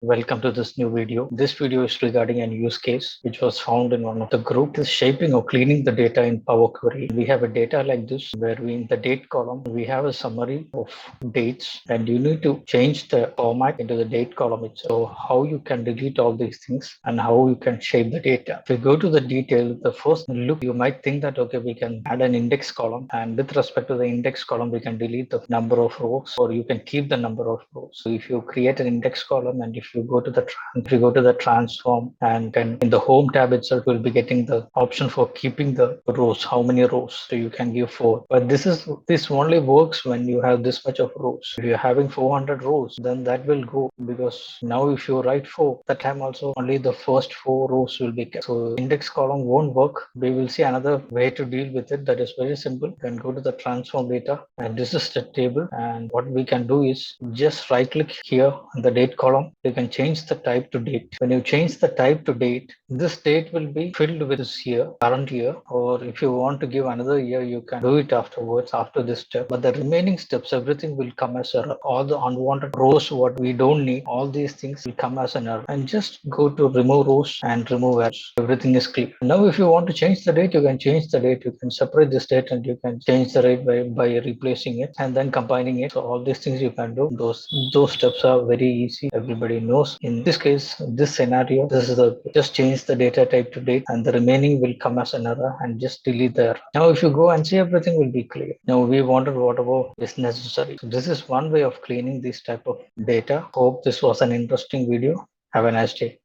Welcome to this new video. This video is regarding an use case which was found in one of the group is shaping or cleaning the data in Power Query. We have a data like this where we in the date column we have a summary of dates and you need to change the format into the date column itself. So how you can delete all these things and how you can shape the data. If you go to the detail, the first look you might think that okay we can add an index column and with respect to the index column we can delete the number of rows or you can keep the number of rows. So if you create an index column and if you go to the transform and then in the home tab itself you'll be getting the option for keeping the rows, how many rows. So you can give 4, but this only works when you have this much of rows. If you're having 400 rows, then that will go, because now if you write 4, that time also only the first 4 rows will be kept. So index column won't work. We will see another way to deal with it that is very simple. You can go to the transform data and this is the table, and what we can do is just right click here in the date column. You can change the type to date. When you change the type to date, this date will be filled with this year, current year, or if you want to give another year, you can do it afterwards after this step. But the remaining steps, everything will come as error. All the unwanted rows, what we don't need, all these things will come as an error. And just go to remove rows and remove errors. Everything is clear. Now, if you want to change the date, you can change the date. You can separate this date and you can change the date by replacing it and then combining it. So all these things you can do. Those steps are very easy. Everybody knows. In this case, this scenario, this is the just change the data type to date and the remaining will come as an error and just delete the error. Now, if you go and see, everything will be clear. Now we wanted whatever is necessary. So this is one way of cleaning this type of data. Hope this was an interesting video. Have a nice day.